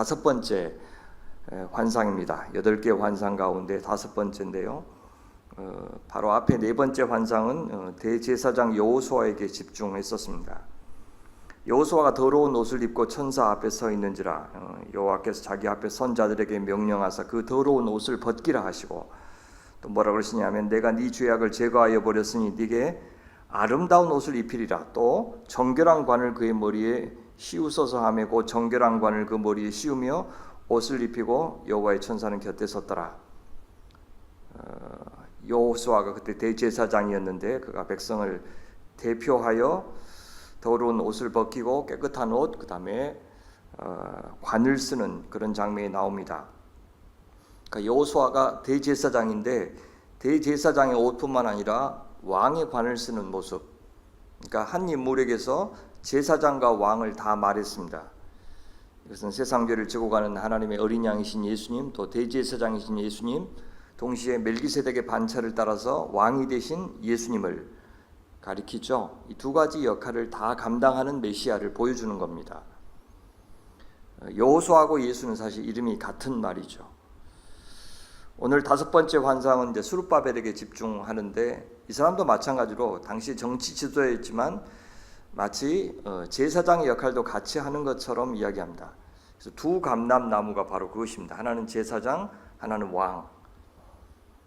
다섯 번째 환상입니다. 8개 환상 가운데 다섯 번째인데요. 바로 앞에 네 번째 환상은 대제사장 여호수아에게 집중했었습니다. 여호수아가 더러운 옷을 입고 천사 앞에 서 있는지라 여호와께서 자기 앞에 선자들에게 명령하사 그 더러운 옷을 벗기라 하시고, 또 뭐라 그러시냐면 내가 네 죄악을 제거하여 버렸으니 네게 아름다운 옷을 입히리라. 또 정결한 관을 그의 머리에 씌우소서 하며 그 정결한 관을 그 머리에 씌우며 옷을 입히고 여호와의 천사는 곁에 섰더라. 여호수아가 그때 대제사장이었는데 그가 백성을 대표하여 더러운 옷을 벗기고 깨끗한 옷, 그 다음에 관을 쓰는 그런 장면이 나옵니다. 그러니까 여호수아가 대제사장인데 대제사장의 옷뿐만 아니라 왕의 관을 쓰는 모습, 그러니까 한 인물에게서 제사장과 왕을 다 말했습니다. 이것은 세상 죄를 지고 가는 하나님의 어린 양이신 예수님, 또 대제사장이신 예수님, 동시에 멜기세덱의 반차를 따라서 왕이 되신 예수님을 가리키죠. 이 두 가지 역할을 다 감당하는 메시아를 보여주는 겁니다. 여호수아하고 예수는 사실 이름이 같은 말이죠. 오늘 다섯 번째 환상은 이제 스룹바벨에게 집중하는데, 이 사람도 마찬가지로 당시 정치 지도자였지만 마치 제사장의 역할도 같이 하는 것처럼 이야기합니다. 그래서 두 감람나무가 바로 그것입니다. 하나는 제사장, 하나는 왕.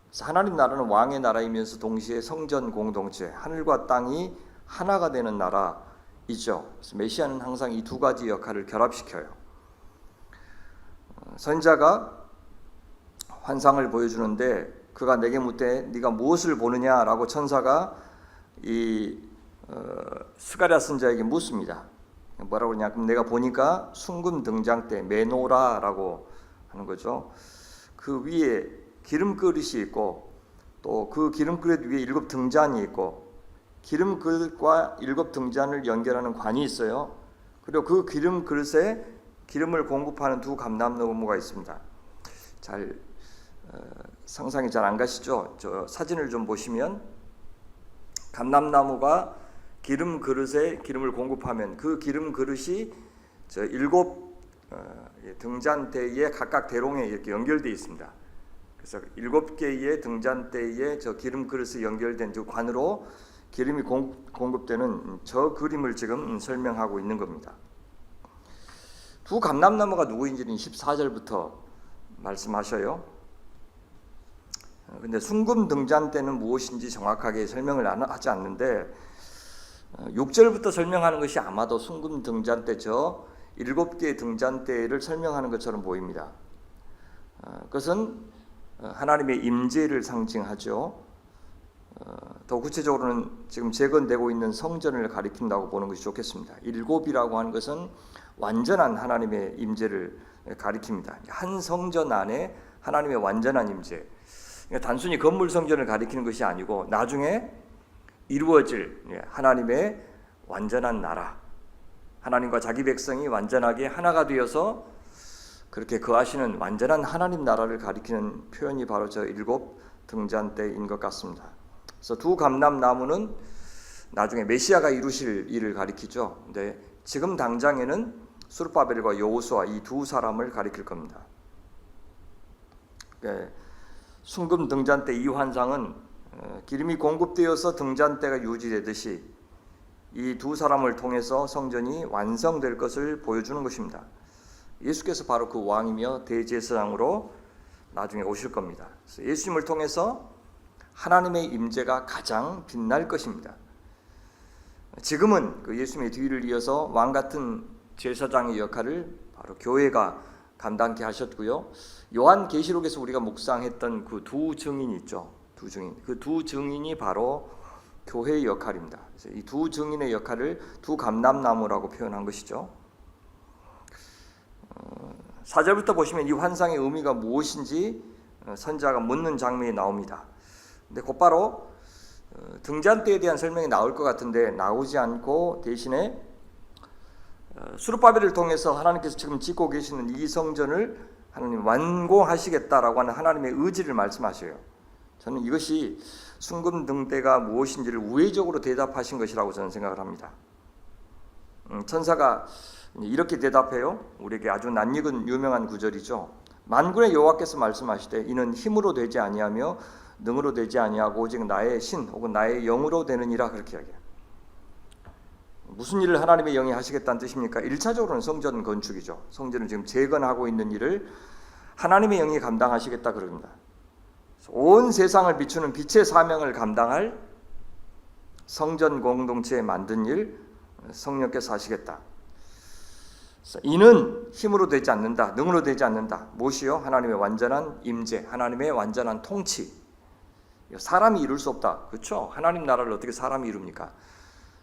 그래서 하나님 나라는 왕의 나라이면서 동시에 성전 공동체, 하늘과 땅이 하나가 되는 나라이죠. 그래서 메시아는 항상 이 두 가지 역할을 결합시켜요. 선지자가 환상을 보여주는데 그가 내게 묻되 네가 무엇을 보느냐라고 천사가 이 스가랴 선지자에게 묻습니다. 뭐라고 그러냐? 그럼 내가 보니까 순금 등장대 메노라라고 하는 거죠. 그 위에 기름 그릇이 있고, 또 그 기름 그릇 위에 7 등잔이 있고, 기름 그릇과 7 등잔을 연결하는 관이 있어요. 그리고 그 기름 그릇에 기름을 공급하는 두 감람나무가 있습니다. 잘 상상이 잘 안 가시죠? 저 사진을 좀 보시면 감람나무가 기름 그릇에 기름을 공급하면 그 기름 그릇이 저 7 등잔대에 각각 대롱에 이렇게 연결되어 있습니다. 그래서 7개의 등잔대에 저 기름 그릇에 연결된 그 관으로 기름이 공급되는 저 그림을 지금 설명하고 있는 겁니다. 두 감람나무가 누구인지는 14절부터 말씀하셔요. 근데 순금 등잔대는 무엇인지 정확하게 설명을 하지 않는데 6절부터 설명하는 것이 아마도 순금 등잔대 저 7개의 등잔대를 설명하는 것처럼 보입니다. 그것은 하나님의 임재를 상징하죠. 더 구체적으로는 지금 재건되고 있는 성전을 가리킨다고 보는 것이 좋겠습니다. 7이라고 하는 것은 완전한 하나님의 임재를 가리킵니다. 한 성전 안에 하나님의 완전한 임재, 단순히 건물 성전을 가리키는 것이 아니고 나중에 이루어질 하나님의 완전한 나라, 하나님과 자기 백성이 완전하게 하나가 되어서 그렇게 거하시는 완전한 하나님 나라를 가리키는 표현이 바로 저 7 등잔대인 것 같습니다. 그래서 두 감람나무는 나중에 메시아가 이루실 일을 가리키죠. 근데 지금 당장에는 스룹바벨과 여호수아 이 두 사람을 가리킬 겁니다. 순금 등잔대 이 환상은 기름이 공급되어서 등잔대가 유지되듯이 이 두 사람을 통해서 성전이 완성될 것을 보여주는 것입니다. 예수께서 바로 그 왕이며 대제사장으로 나중에 오실 겁니다. 그래서 예수님을 통해서 하나님의 임재가 가장 빛날 것입니다. 지금은 그 예수님의 뒤를 이어서 왕 같은 제사장의 역할을 바로 교회가 감당케 하셨고요. 요한계시록에서 우리가 묵상했던 그 두 증인이 있죠. 두 증인. 그 두 증인이 바로 교회의 역할입니다. 그래서 이 두 증인의 역할을 두 감람나무라고 표현한 것이죠. 4절부터 보시면 이 환상의 의미가 무엇인지 선지자가 묻는 장면이 나옵니다. 근데 곧바로 등잔대에 대한 설명이 나올 것 같은데 나오지 않고 대신에 스룹바벨을 통해서 하나님께서 지금 짓고 계시는 이 성전을 하나님 완공하시겠다라고 하는 하나님의 의지를 말씀하셔요. 저는 이것이 순금 등대가 무엇인지를 우회적으로 대답하신 것이라고 저는 생각을 합니다. 천사가 이렇게 대답해요. 우리에게 아주 낯익은 유명한 구절이죠. 만군의 여호와께서 말씀하시되 이는 힘으로 되지 아니하며 능으로 되지 아니하고 오직 나의 신 혹은 나의 영으로 되느니라. 그렇게 이야기해요. 무슨 일을 하나님의 영이 하시겠다는 뜻입니까? 1차적으로는 성전 건축이죠. 성전을 지금 재건하고 있는 일을 하나님의 영이 감당하시겠다 그럽니다. 온 세상을 비추는 빛의 사명을 감당할 성전 공동체에 만든 일 성령께서 하시겠다. 이는 힘으로 되지 않는다. 능으로 되지 않는다. 무엇이요? 하나님의 완전한 임재, 하나님의 완전한 통치. 사람이 이룰 수 없다. 그렇죠? 하나님 나라를 어떻게 사람이 이룹니까?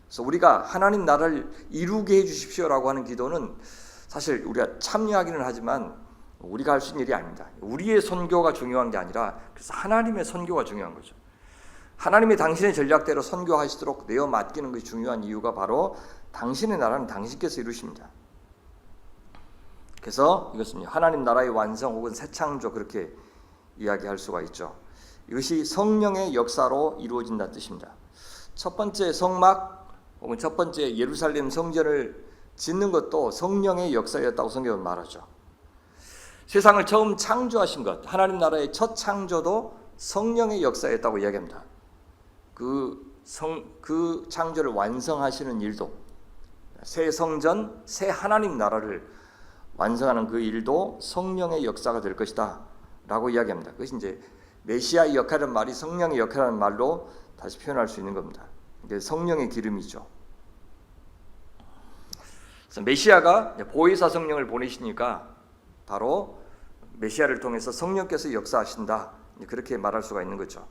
그래서 우리가 하나님 나라를 이루게 해주십시오라고 하는 기도는 사실 우리가 참여하기는 하지만 우리가 할 수 있는 일이 아닙니다. 우리의 선교가 중요한 게 아니라 그래서 하나님의 선교가 중요한 거죠. 하나님이 당신의 전략대로 선교하시도록 내어 맡기는 것이 중요한 이유가 바로 당신의 나라는 당신께서 이루십니다. 그래서 이것은 하나님 나라의 완성 혹은 새 창조 그렇게 이야기할 수가 있죠. 이것이 성령의 역사로 이루어진다는 뜻입니다. 첫 번째 성막 혹은 첫 번째 예루살렘 성전을 짓는 것도 성령의 역사였다고 성경은 말하죠. 세상을 처음 창조하신 것, 하나님 나라의 첫 창조도 성령의 역사였다고 이야기합니다. 그 창조를 완성하시는 일도, 새 성전, 새 하나님 나라를 완성하는 그 일도 성령의 역사가 될 것이다 라고 이야기합니다. 그것이 이제 메시아의 역할이라는 말이 성령의 역할이라는 말로 다시 표현할 수 있는 겁니다. 이게 성령의 기름이죠. 그래서 메시아가 보혜사 성령을 보내시니까 바로 메시아를 통해서 성령께서 역사하신다, 그렇게 말할 수가 있는 거죠.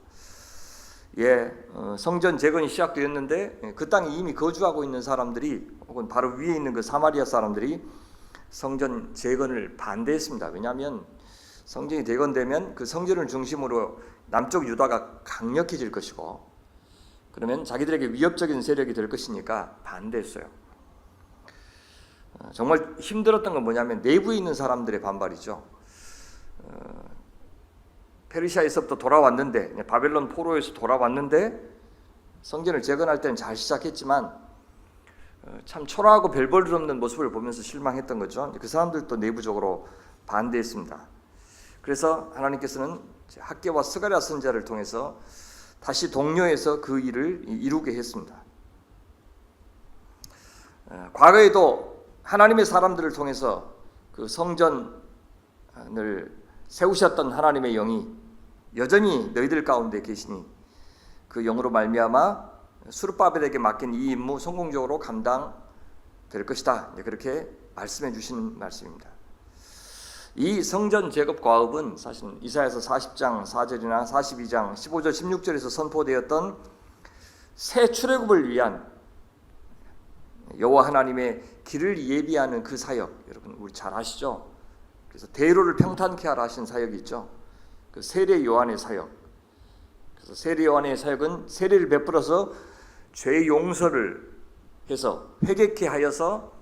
성전 재건이 시작되었는데 그 땅에 이미 거주하고 있는 사람들이 혹은 바로 위에 있는 그 사마리아 사람들이 성전 재건을 반대했습니다. 왜냐하면 성전이 재건되면 그 성전을 중심으로 남쪽 유다가 강력해질 것이고 그러면 자기들에게 위협적인 세력이 될 것이니까 반대했어요. 정말 힘들었던 건 뭐냐면 내부에 있는 사람들의 반발이죠. 페르시아에서부터 돌아왔는데, 바벨론 포로에서 돌아왔는데 성전을 재건할 때는 잘 시작했지만 참 초라하고 별 볼 일 없는 모습을 보면서 실망했던 거죠. 그 사람들도 내부적으로 반대했습니다. 그래서 하나님께서는 학개와 스가랴 선지자를 통해서 다시 동료해서 그 일을 이루게 했습니다. 과거에도 하나님의 사람들을 통해서 그 성전을 세우셨던 하나님의 영이 여전히 너희들 가운데 계시니 그 영으로 말미암아 스룹바벨에게 맡긴 이 임무 성공적으로 감당될 것이다. 그렇게 말씀해 주시는 말씀입니다. 이 성전 재건 과업은 사실 이사야서 40장 4절이나 42장 15절 16절에서 선포되었던 새 출애굽을 위한 여호와 하나님의 길을 예비하는 그 사역, 여러분 우리 잘 아시죠? 그래서 대로를 평탄케 하라 하신 사역이 있죠. 그 세례 요한의 사역. 그래서 세례 요한의 사역은 세례를 베풀어서 죄 용서를 해서 회개케 하여서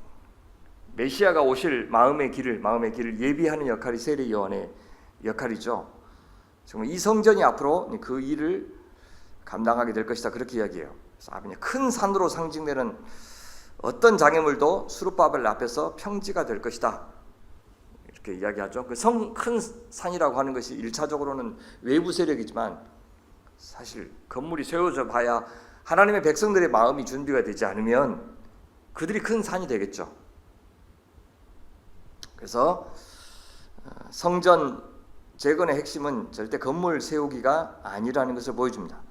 메시아가 오실 마음의 길을 예비하는 역할이 세례 요한의 역할이죠. 정말 이 성전이 앞으로 그 일을 감당하게 될 것이다, 그렇게 이야기해요. 그래서 큰 산으로 상징되는 어떤 장애물도 스룹바벨 앞에서 평지가 될 것이다, 이렇게 이야기하죠. 그 큰 산이라고 하는 것이 1차적으로는 외부 세력이지만 사실 건물이 세워져 봐야 하나님의 백성들의 마음이 준비가 되지 않으면 그들이 큰 산이 되겠죠. 그래서 성전 재건의 핵심은 절대 건물 세우기가 아니라는 것을 보여줍니다.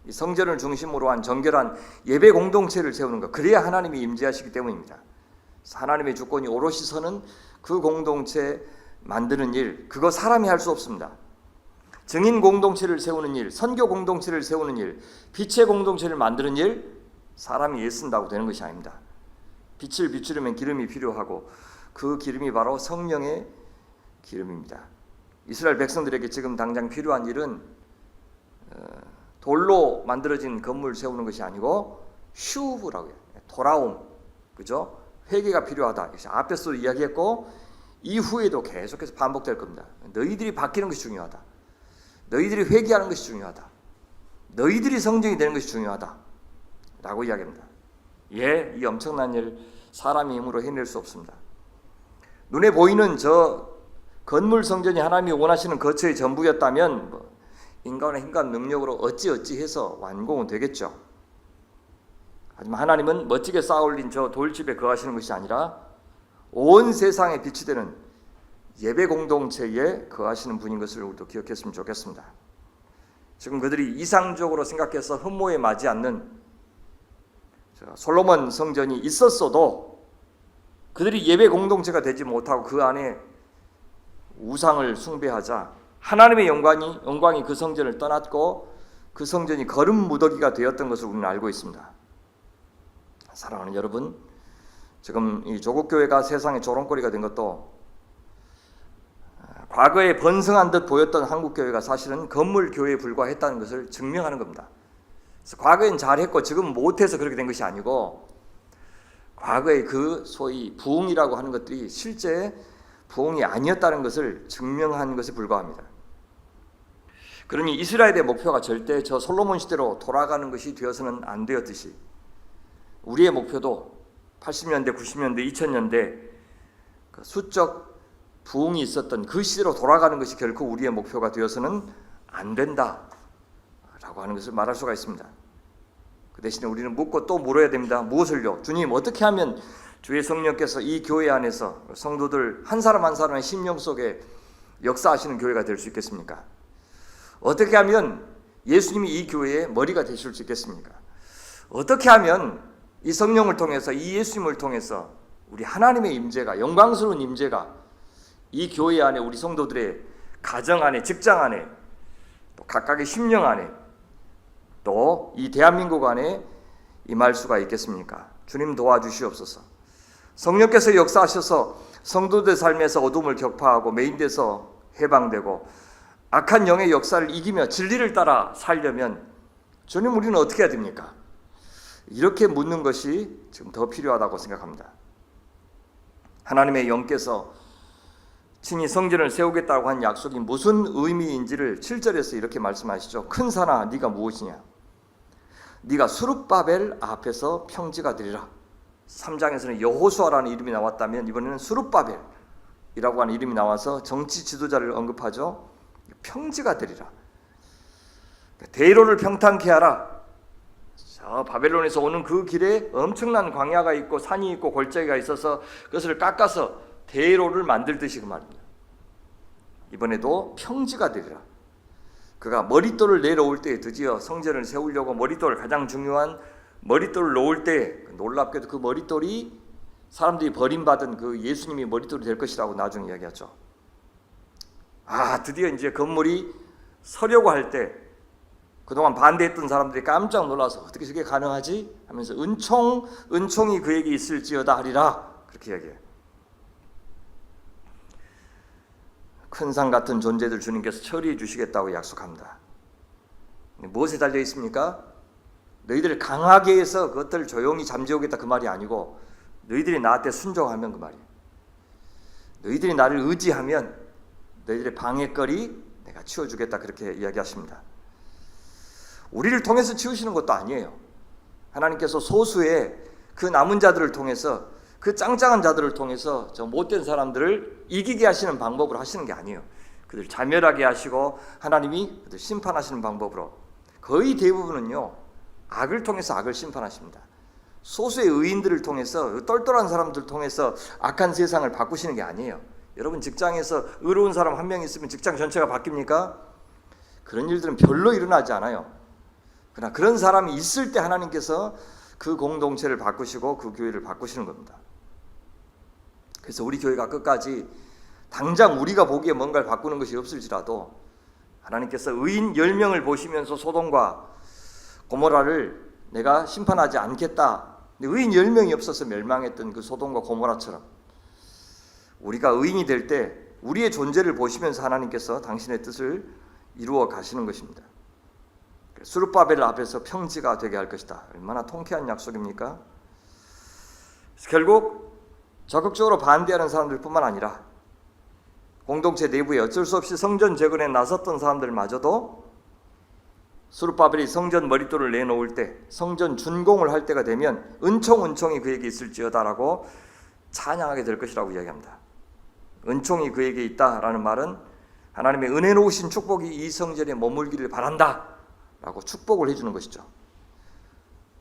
이 성전을 중심으로 한 정결한 예배 공동체를 세우는 것, 그래야 하나님이 임재하시기 때문입니다. 하나님의 주권이 오롯이 서는 그 공동체 만드는 일, 그거 사람이 할 수 없습니다. 증인 공동체를 세우는 일, 선교 공동체를 세우는 일, 빛의 공동체를 만드는 일, 사람이 애쓴다고 되는 것이 아닙니다. 빛을 비추려면 기름이 필요하고 그 기름이 바로 성령의 기름입니다. 이스라엘 백성들에게 지금 당장 필요한 일은 돌로 만들어진 건물 세우는 것이 아니고 슈브라고 해요. 돌아옴, 그죠? 회개가 필요하다. 앞에서도 이야기했고 이후에도 계속해서 반복될 겁니다. 너희들이 바뀌는 것이 중요하다. 너희들이 회개하는 것이 중요하다. 너희들이 성전이 되는 것이 중요하다 라고 이야기합니다. 이 엄청난 일 사람의 힘으로 해낼 수 없습니다. 눈에 보이는 저 건물 성전이 하나님이 원하시는 거처의 전부였다면 인간의 힘과 능력으로 어찌해서 완공은 되겠죠. 하지만 하나님은 멋지게 쌓아올린 저 돌집에 거하시는 것이 아니라 온 세상에 빛이 되는 예배 공동체에 거하시는 분인 것을 우리도 기억했으면 좋겠습니다. 지금 그들이 이상적으로 생각해서 흠모에 맞지 않는 솔로몬 성전이 있었어도 그들이 예배 공동체가 되지 못하고 그 안에 우상을 숭배하자 하나님의 영광이 그 성전을 떠났고 그 성전이 거름 무더기가 되었던 것을 우리는 알고 있습니다. 사랑하는 여러분, 지금 이 조국교회가 세상의 조롱거리가 된 것도 과거에 번성한 듯 보였던 한국교회가 사실은 건물교회에 불과했다는 것을 증명하는 겁니다. 그래서 과거엔 잘했고 지금은 못해서 그렇게 된 것이 아니고 과거에 그 소위 부흥이라고 하는 것들이 실제 부흥이 아니었다는 것을 증명한 것에 불과합니다. 그러니 이스라엘의 목표가 절대 저 솔로몬 시대로 돌아가는 것이 되어서는 안 되었듯이 우리의 목표도 80년대, 90년대, 2000년대 그 수적 부흥이 있었던 그 시대로 돌아가는 것이 결코 우리의 목표가 되어서는 안 된다라고 하는 것을 말할 수가 있습니다. 그 대신에 우리는 묻고 또 물어야 됩니다. 무엇을요? 주님, 어떻게 하면 주의 성령께서 이 교회 안에서 성도들 한 사람 한 사람의 심령 속에 역사하시는 교회가 될 수 있겠습니까? 어떻게 하면 예수님이 이 교회의 머리가 되실 수 있겠습니까? 어떻게 하면 이 성령을 통해서 이 예수님을 통해서 우리 하나님의 임재가, 영광스러운 임재가 이 교회 안에 우리 성도들의 가정 안에, 직장 안에, 또 각각의 심령 안에, 또 이 대한민국 안에 임할 수가 있겠습니까? 주님 도와주시옵소서. 성령께서 역사하셔서 성도들 삶에서 어둠을 격파하고 메인돼서 해방되고 악한 영의 역사를 이기며 진리를 따라 살려면 주님, 우리는 어떻게 해야 됩니까? 이렇게 묻는 것이 지금 더 필요하다고 생각합니다. 하나님의 영께서 친히 성전을 세우겠다고 한 약속이 무슨 의미인지를 7절에서 이렇게 말씀하시죠. 큰 산아, 네가 무엇이냐? 네가 수룹바벨 앞에서 평지가 되리라. 3장에서는 여호수아라는 이름이 나왔다면 이번에는 수룹바벨이라고 하는 이름이 나와서 정치 지도자를 언급하죠. 평지가 되리라. 대로를 평탄케 하라. 저 바벨론에서 오는 그 길에 엄청난 광야가 있고 산이 있고 골짜기가 있어서 그것을 깎아서 대로를 만들듯이 그 말입니다. 이번에도 평지가 되리라. 그가 머릿돌을 내려올 때 드디어 성전을 세우려고 머릿돌, 가장 중요한 머릿돌을 놓을 때 놀랍게도 그 머릿돌이 사람들이 버림받은 그 예수님이 머릿돌이 될 것이라고 나중에 이야기하죠. 드디어 이제 건물이 서려고 할 때 그동안 반대했던 사람들이 깜짝 놀라서 어떻게 저게 가능하지? 하면서 은총이 그에게 있을지어다 하리라. 그렇게 이야기해요. 큰 산 같은 존재들 주님께서 처리해 주시겠다고 약속합니다. 무엇에 달려 있습니까? 너희들을 강하게 해서 그것들을 조용히 잠재우겠다 그 말이 아니고 너희들이 나한테 순종하면 그 말이에요. 너희들이 나를 의지하면 너희들의 방해거리 내가 치워주겠다 그렇게 이야기하십니다. 우리를 통해서 치우시는 것도 아니에요. 하나님께서 소수의 그 남은 자들을 통해서 그 짱짱한 자들을 통해서 저 못된 사람들을 이기게 하시는 방법으로 하시는 게 아니에요. 그들 자멸하게 하시고 하나님이 그들 심판하시는 방법으로 거의 대부분은요 악을 통해서 악을 심판하십니다. 소수의 의인들을 통해서 똘똘한 사람들 통해서 악한 세상을 바꾸시는 게 아니에요. 여러분 직장에서 의로운 사람 한 명 있으면 직장 전체가 바뀝니까? 그런 일들은 별로 일어나지 않아요. 그러나 그런 사람이 있을 때 하나님께서 그 공동체를 바꾸시고 그 교회를 바꾸시는 겁니다. 그래서 우리 교회가 끝까지 당장 우리가 보기에 뭔가를 바꾸는 것이 없을지라도 하나님께서 의인 10명을 보시면서 소돔과 고모라를 내가 심판하지 않겠다. 의인 10명이 없어서 멸망했던 그 소돔과 고모라처럼 우리가 의인이 될 때 우리의 존재를 보시면서 하나님께서 당신의 뜻을 이루어 가시는 것입니다. 수룹바벨 앞에서 평지가 되게 할 것이다. 얼마나 통쾌한 약속입니까? 결국 적극적으로 반대하는 사람들뿐만 아니라 공동체 내부에 어쩔 수 없이 성전 재건에 나섰던 사람들마저도 스룹바벨이 성전 머릿돌을 내놓을 때, 성전 준공을 할 때가 되면 은총이 그에게 있을지어다라고 찬양하게 될 것이라고 이야기합니다. 은총이 그에게 있다라는 말은 하나님의 은혜로우신 축복이 이 성전에 머물기를 바란다 라고 축복을 해주는 것이죠.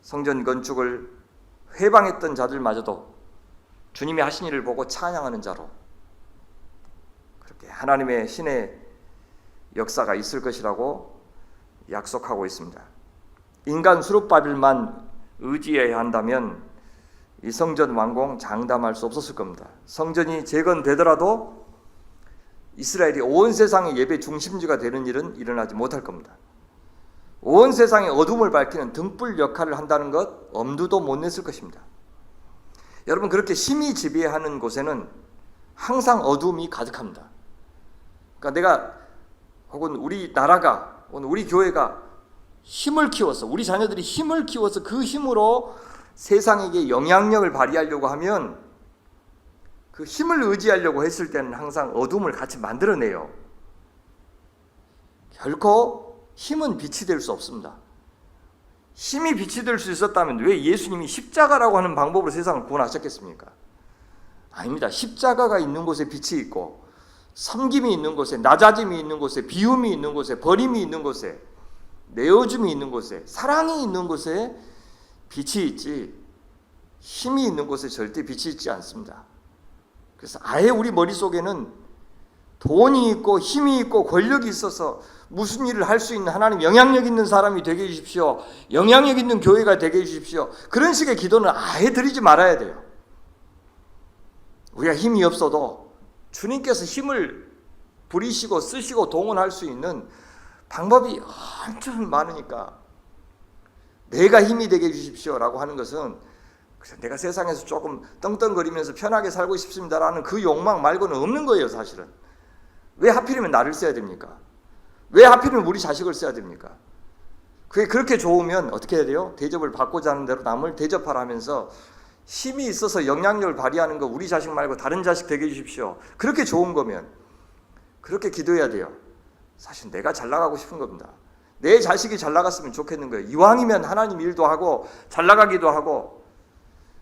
성전 건축을 회방했던 자들마저도 주님이 하신 일을 보고 찬양하는 자로 그렇게 하나님의 신의 역사가 있을 것이라고 약속하고 있습니다. 인간 스룹바벨만 의지해야 한다면 이 성전 완공 장담할 수 없었을 겁니다. 성전이 재건되더라도 이스라엘이 온 세상의 예배 중심지가 되는 일은 일어나지 못할 겁니다. 온 세상의 어둠을 밝히는 등불 역할을 한다는 것 엄두도 못 냈을 것입니다. 여러분, 그렇게 힘이 지배하는 곳에는 항상 어둠이 가득합니다. 그러니까 내가 혹은 우리 나라가 혹은 우리 교회가 힘을 키워서, 우리 자녀들이 힘을 키워서 그 힘으로 세상에게 영향력을 발휘하려고 하면 그 힘을 의지하려고 했을 때는 항상 어둠을 같이 만들어내요. 결코 힘은 빛이 될 수 없습니다. 힘이 빛이 될 수 있었다면 왜 예수님이 십자가라고 하는 방법으로 세상을 구원하셨겠습니까? 아닙니다. 십자가가 있는 곳에 빛이 있고, 섬김이 있는 곳에, 낮아짐이 있는 곳에, 비움이 있는 곳에, 버림이 있는 곳에, 내어줌이 있는 곳에, 사랑이 있는 곳에 빛이 있지, 힘이 있는 곳에 절대 빛이 있지 않습니다. 그래서 아예 우리 머릿속에는 돈이 있고 힘이 있고 권력이 있어서 무슨 일을 할 수 있는, 하나님 영향력 있는 사람이 되게 해주십시오, 영향력 있는 교회가 되게 해주십시오, 그런 식의 기도는 아예 드리지 말아야 돼요. 우리가 힘이 없어도 주님께서 힘을 부리시고 쓰시고 동원할 수 있는 방법이 엄청 많으니까 내가 힘이 되게 해주십시오 라고 하는 것은 내가 세상에서 조금 떵떵거리면서 편하게 살고 싶습니다라는 그 욕망 말고는 없는 거예요. 사실은 왜 하필이면 나를 써야 됩니까? 왜 하필이면 우리 자식을 써야 됩니까? 그게 그렇게 좋으면 어떻게 해야 돼요? 대접을 받고자 하는 대로 남을 대접하라 하면서 힘이 있어서 영향력을 발휘하는 거 우리 자식 말고 다른 자식 되게 해주십시오. 그렇게 좋은 거면 그렇게 기도해야 돼요. 사실 내가 잘 나가고 싶은 겁니다. 내 자식이 잘 나갔으면 좋겠는 거예요. 이왕이면 하나님 일도 하고 잘 나가기도 하고.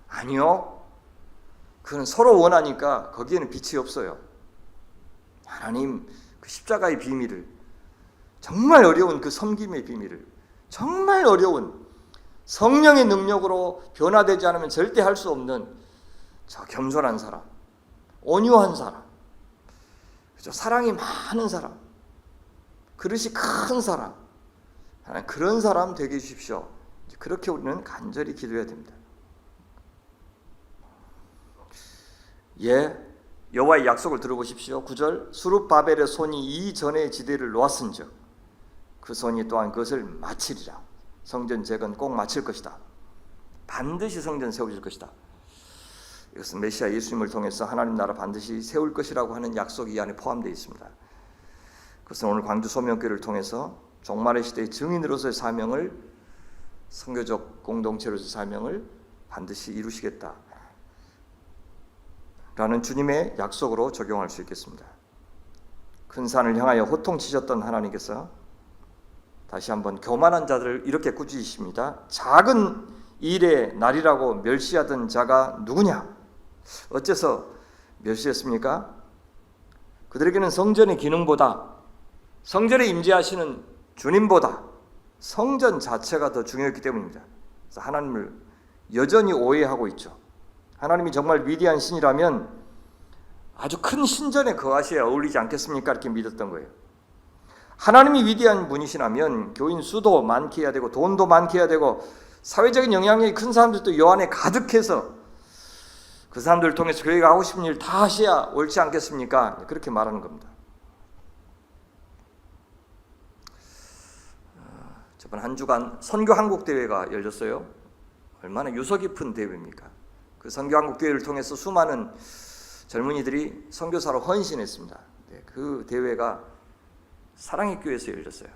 아니요. 그건 서로 원하니까 거기에는 빛이 없어요. 하나님 그 십자가의 비밀을, 정말 어려운 그 섬김의 비밀을, 정말 어려운 성령의 능력으로 변화되지 않으면 절대 할 수 없는 저 겸손한 사람, 온유한 사람, 그죠? 사랑이 많은 사람, 그릇이 큰 사람, 그런 사람 되게 해주십시오. 그렇게 우리는 간절히 기도해야 됩니다. 예, 여호와의 약속을 들어보십시오. 9절, 스룹바벨의 손이 이전의 지대를 놓았은즉 그 손이 또한 그것을 마치리라. 성전 재건 꼭 마칠 것이다. 반드시 성전 세워질 것이다. 이것은 메시아 예수님을 통해서 하나님 나라 반드시 세울 것이라고 하는 약속이 이 안에 포함되어 있습니다. 그것은 오늘 광주 소명교회를 통해서 종말의 시대의 증인으로서의 사명을, 선교적 공동체로서의 사명을 반드시 이루시겠다 라는 주님의 약속으로 적용할 수 있겠습니다. 큰 산을 향하여 호통치셨던 하나님께서 다시 한번 교만한 자들을 이렇게 꾸짖으십니다. 작은 일의 날이라고 멸시하던 자가 누구냐? 어째서 멸시했습니까? 그들에게는 성전의 기능보다, 성전에 임재하시는 주님보다 성전 자체가 더 중요했기 때문입니다. 그래서 하나님을 여전히 오해하고 있죠. 하나님이 정말 위대한 신이라면 아주 큰 신전에 거하셔야 어울리지 않겠습니까? 이렇게 믿었던 거예요. 하나님이 위대한 분이시라면 교인 수도 많게 해야 되고 돈도 많게 해야 되고 사회적인 영향력이 큰 사람들도 요 안에 가득해서 그 사람들을 통해서 교회가 하고 싶은 일 다 하셔야 옳지 않겠습니까? 그렇게 말하는 겁니다. 저번 한 주간 선교 한국 대회가 열렸어요. 얼마나 유서 깊은 대회입니까? 그 선교 한국 대회를 통해서 수많은 젊은이들이 선교사로 헌신했습니다. 그 대회가 사랑의 교회에서 열렸어요.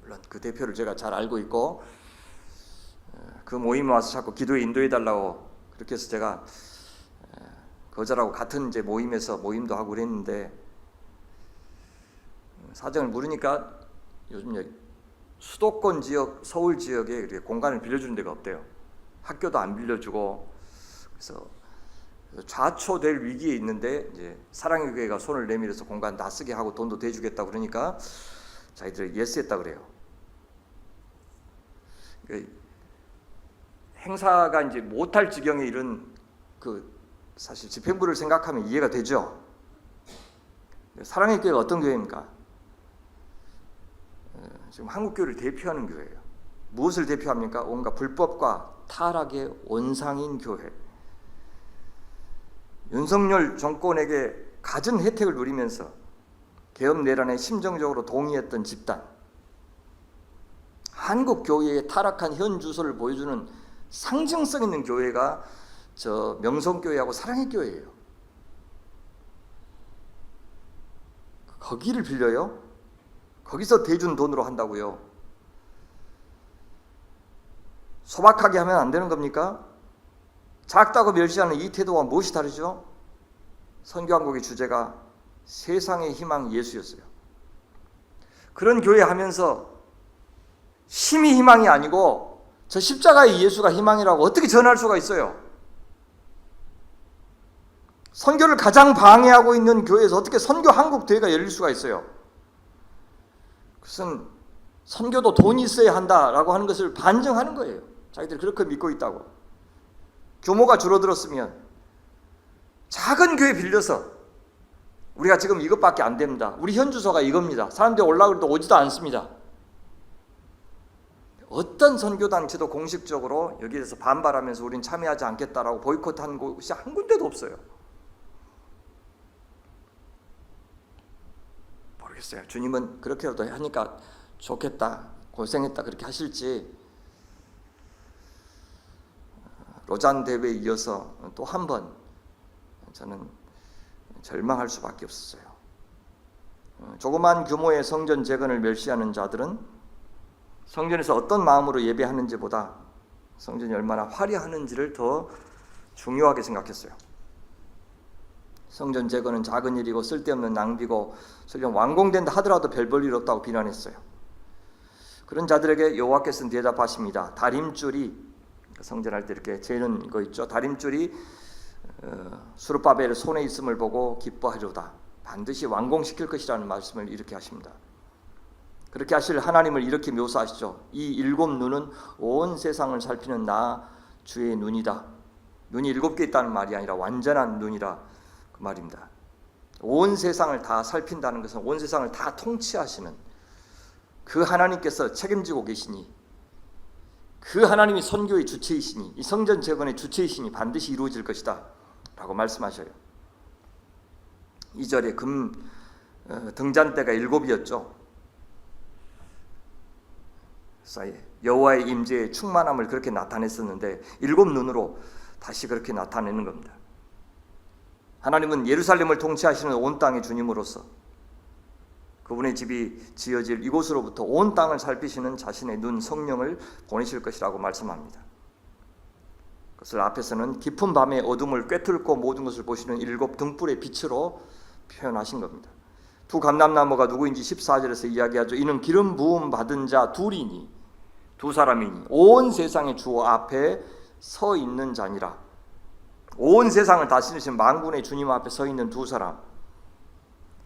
물론 그 대표를 제가 잘 알고 있고 그 모임에 와서 자꾸 기도에 인도해달라고 그렇게 해서 제가 거절하고 같은 이제 모임에서 모임도 하고 그랬는데 사정을 물으니까 요즘 수도권 지역, 서울 지역에 이렇게 공간을 빌려주는 데가 없대요. 학교도 안 빌려주고. 그래서 좌초될 위기에 있는데 이제 사랑의 교회가 손을 내밀어서 공간 다 쓰게 하고 돈도 대주겠다 그러니까 자기들 예스했다 그래요. 행사가 이제 못할 지경에 이른 사실 집행부를 생각하면 이해가 되죠. 사랑의 교회가 어떤 교회입니까? 지금 한국 교회를 대표하는 교회예요. 무엇을 대표합니까? 온갖 불법과 타락의 원상인 교회. 윤석열 정권에게 갖은 혜택을 누리면서 개업 내란에 심정적으로 동의했던 집단, 한국 교회의 타락한 현 주소를 보여주는 상징성 있는 교회가 저 명성교회하고 사랑의 교회예요. 거기를 빌려요? 거기서 대준 돈으로 한다고요? 소박하게 하면 안 되는 겁니까? 작다고 멸시하는 이 태도와 무엇이 다르죠? 선교한국의 주제가 세상의 희망 예수였어요. 그런 교회 하면서 힘이 희망이 아니고 저 십자가의 예수가 희망이라고 어떻게 전할 수가 있어요? 선교를 가장 방해하고 있는 교회에서 어떻게 선교 한국 대회가 열릴 수가 있어요? 그것은 선교도 돈이 있어야 한다라고 하는 것을 반증하는 거예요. 자기들이 그렇게 믿고 있다고. 규모가 줄어들었으면 작은 교회 빌려서 우리가 지금 이것밖에 안 됩니다. 우리 현 주소가 이겁니다. 사람들이 올라오고 해도 오지도 않습니다. 어떤 선교단체도 공식적으로 여기에 대해서 반발하면서 우린 참여하지 않겠다라고 보이콧한 곳이 한 군데도 없어요. 모르겠어요. 주님은 그렇게라도 하니까 좋겠다, 고생했다 그렇게 하실지, 로잔 대회에 이어서 또 한 번 저는 절망할 수밖에 없었어요. 조그만 규모의 성전 재건을 멸시하는 자들은 성전에서 어떤 마음으로 예배하는지보다 성전이 얼마나 화려하는지를 더 중요하게 생각했어요. 성전 재건은 작은 일이고 쓸데없는 낭비고 설령 완공된다 하더라도 별 볼 일 없다고 비난했어요. 그런 자들에게 여호와께서는 대답하십니다. 다림줄이, 성전할 때 이렇게 재는 거 있죠. 다림줄이 수르바벨의 손에 있음을 보고 기뻐하리로다. 반드시 완공시킬 것이라는 말씀을 이렇게 하십니다. 그렇게 하실 하나님을 이렇게 묘사하시죠. 이 7 눈은 온 세상을 살피는 나 주의 눈이다. 눈이 7개 있다는 말이 아니라 완전한 눈이라 그 말입니다. 온 세상을 다 살핀다는 것은 온 세상을 다 통치하시는 그 하나님께서 책임지고 계시니, 그 하나님이 선교의 주체이시니, 이 성전 재건의 주체이시니 반드시 이루어질 것이다 라고 말씀하셔요. 2절에 금 등잔대가 7이었죠. 여호와의 임재의 충만함을 그렇게 나타냈었는데 7 눈으로 다시 그렇게 나타내는 겁니다. 하나님은 예루살렘을 통치하시는 온 땅의 주님으로서 그분의 집이 지어질 이곳으로부터 온 땅을 살피시는 자신의 눈 성령을 보내실 것이라고 말씀합니다. 그것을 앞에서는 깊은 밤의 어둠을 꿰뚫고 모든 것을 보시는 7 등불의 빛으로 표현하신 겁니다. 두 감람나무가 누구인지 14절에서 이야기하죠. 이는 기름 부음 받은 자 둘이니, 두 사람이니 온 세상의 주 앞에 서 있는 자니라. 온 세상을 다스리신 만군의 주님 앞에 서 있는 두 사람.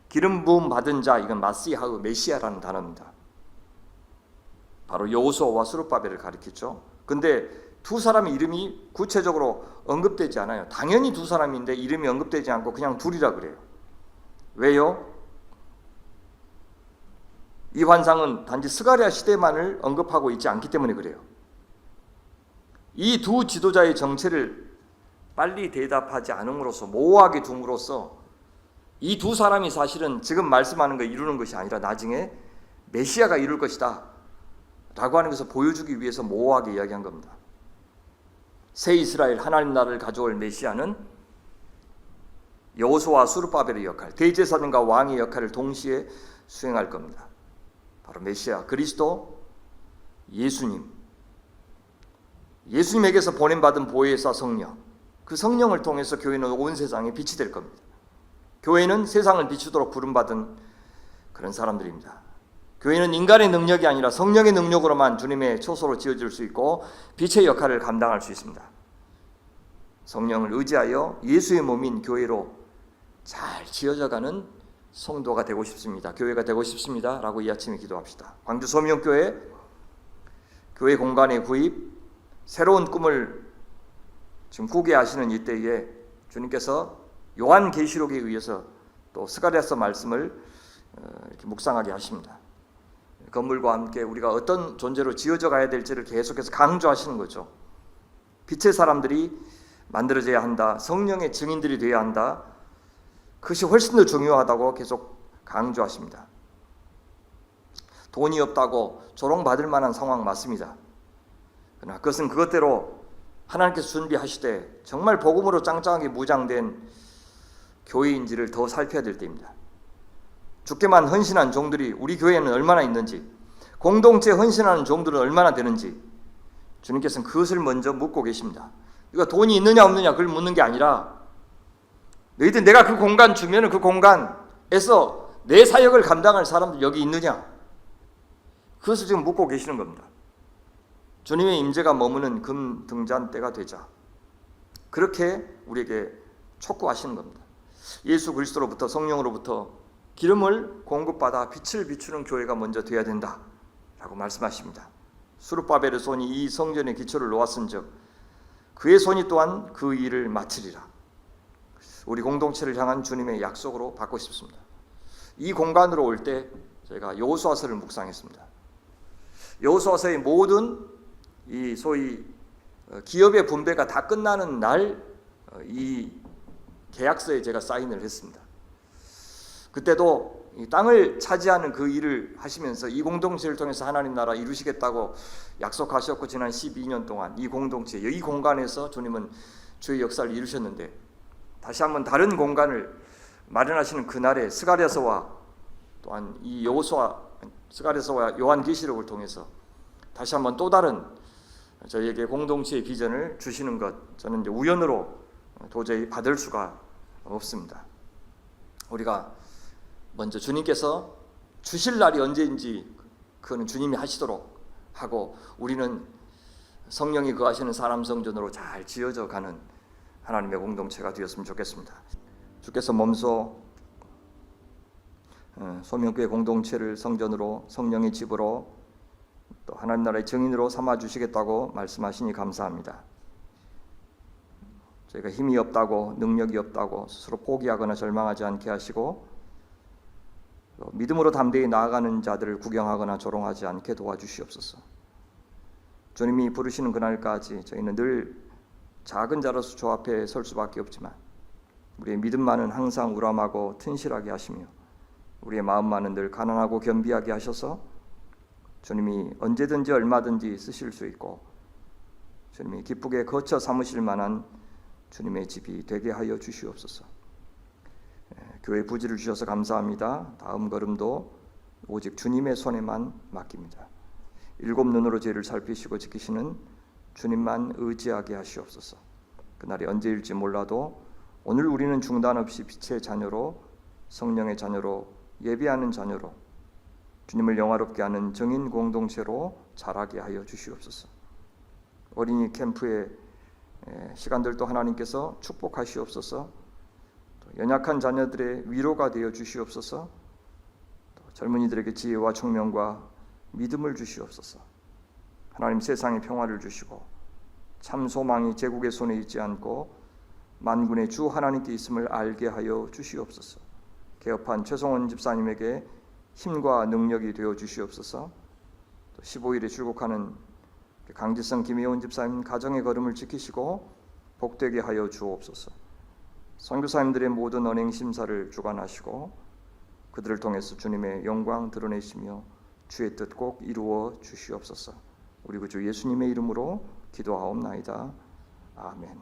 기름 부음 받은 자, 이건 마시아흐, 메시아라는 단어입니다. 바로 여호수아와 스룹바벨을 가리키죠. 근데 두 사람의 이름이 구체적으로 언급되지 않아요. 당연히 두 사람인데 이름이 언급되지 않고 그냥 둘이라 그래요. 왜요? 이 환상은 단지 스가랴 시대만을 언급하고 있지 않기 때문에 그래요. 이 두 지도자의 정체를 빨리 대답하지 않음으로써, 모호하게 둠으로써 이 두 사람이 사실은 지금 말씀하는 거 이루는 것이 아니라 나중에 메시아가 이룰 것이다 라고 하는 것을 보여주기 위해서 모호하게 이야기한 겁니다. 새 이스라엘 하나님 나라를 가져올 메시아는 여호수아와 스룹바벨의 역할, 대제사장과 왕의 역할을 동시에 수행할 겁니다. 바로 메시아, 그리스도, 예수님에게서 보냄받은 보혜사 성령, 그 성령을 통해서 교회는 온 세상에 빛이 될 겁니다. 교회는 세상을 비추도록 부름받은 그런 사람들입니다. 교회는 인간의 능력이 아니라 성령의 능력으로만 주님의 초소로 지어질 수 있고 빛의 역할을 감당할 수 있습니다. 성령을 의지하여 예수의 몸인 교회로 잘 지어져가는 성도가 되고 싶습니다. 교회가 되고 싶습니다. 라고 이 아침에 기도합시다. 광주 소명교회 교회 공간의 구입, 새로운 꿈을 지금 꾸게 하시는 이때에 주님께서 요한계시록에 의해서 또 스가랴서 말씀을 이렇게 묵상하게 하십니다. 건물과 함께 우리가 어떤 존재로 지어져 가야 될지를 계속해서 강조하시는 거죠. 빛의 사람들이 만들어져야 한다. 성령의 증인들이 되어야 한다. 그것이 훨씬 더 중요하다고 계속 강조하십니다. 돈이 없다고 조롱받을 만한 상황 맞습니다. 그러나 그것은 그것대로 하나님께서 준비하시되 정말 복음으로 짱짱하게 무장된 교회인지를 더 살펴야 될 때입니다. 죽게만 헌신한 종들이 우리 교회에는 얼마나 있는지, 공동체에 헌신하는 종들은 얼마나 되는지 주님께서는 그것을 먼저 묻고 계십니다. 이거 돈이 있느냐 없느냐 그걸 묻는 게 아니라 너희들 내가 그 공간 주면은 그 공간에서 내 사역을 감당할 사람들 여기 있느냐, 그것을 지금 묻고 계시는 겁니다. 주님의 임재가 머무는 금 등잔대가 되자, 그렇게 우리에게 촉구하시는 겁니다. 예수 그리스도로부터 성령으로부터 기름을 공급받아 빛을 비추는 교회가 먼저 되어야 된다라고 말씀하십니다. 수룹바벨의 손이 이 성전의 기초를 놓았은즉 그의 손이 또한 그 일을 마치리라. 우리 공동체를 향한 주님의 약속으로 받고 싶습니다. 이 공간으로 올 때 저희가 여호수아서를 묵상했습니다. 여호수아서의 모든 이 소위 기업의 분배가 다 끝나는 날 이 계약서에 제가 사인을 했습니다. 그때도 이 땅을 차지하는 그 일을 하시면서 이 공동체를 통해서 하나님 나라 이루시겠다고 약속하셨고, 지난 12년 동안 이 공동체, 이 공간에서 주님은 주의 역사를 이루셨는데, 다시 한번 다른 공간을 마련하시는 그날에 스가랴서와 또한 이 여호수아, 스가랴서와 요한계시록을 통해서 다시 한번 또 다른 저희에게 공동체의 비전을 주시는 것, 저는 이제 우연으로 도저히 받을 수가 없습니다. 우리가 먼저 주님께서 주실 날이 언제인지 그거는 주님이 하시도록 하고, 우리는 성령이 거하시는 사람 성전으로 잘 지어져 가는 하나님의 공동체가 되었으면 좋겠습니다. 주께서 몸소 소명교회 공동체를 성전으로, 성령의 집으로, 또 하나님 나라의 증인으로 삼아 주시겠다고 말씀하시니 감사합니다. 저희가 힘이 없다고, 능력이 없다고 스스로 포기하거나 절망하지 않게 하시고, 믿음으로 담대히 나아가는 자들을 구경하거나 조롱하지 않게 도와주시옵소서. 주님이 부르시는 그날까지 저희는 늘 작은 자로서 주 앞에 설 수밖에 없지만 우리의 믿음만은 항상 우람하고 튼실하게 하시며 우리의 마음만은 늘 가난하고 겸비하게 하셔서 주님이 언제든지 얼마든지 쓰실 수 있고 주님이 기쁘게 거쳐 삼으실 만한 주님의 집이 되게 하여 주시옵소서. 교회 부지를 주셔서 감사합니다. 다음 걸음도 오직 주님의 손에만 맡깁니다. 일곱 눈으로 죄를 살피시고 지키시는 주님만 의지하게 하시옵소서. 그날이 언제일지 몰라도 오늘 우리는 중단 없이 빛의 자녀로, 성령의 자녀로, 예비하는 자녀로, 주님을 영화롭게 하는 증인 공동체로 자라게 하여 주시옵소서. 어린이 캠프의 시간들도 하나님께서 축복하시옵소서. 또 연약한 자녀들의 위로가 되어 주시옵소서. 또 젊은이들에게 지혜와 총명과 믿음을 주시옵소서. 하나님 세상에 평화를 주시고 참 소망이 제국의 손에 있지 않고 만군의 주 하나님께 있음을 알게 하여 주시옵소서. 개업한 최성원 집사님에게 힘과 능력이 되어 주시옵소서. 또 15일에 출국하는 강지성 김혜원 집사님 가정의 걸음을 지키시고 복되게 하여 주옵소서. 선교사님들의 모든 언행 심사를 주관하시고 그들을 통해서 주님의 영광 드러내시며 주의 뜻 꼭 이루어 주시옵소서. 우리 구주 예수님의 이름으로 기도하옵나이다. 아멘.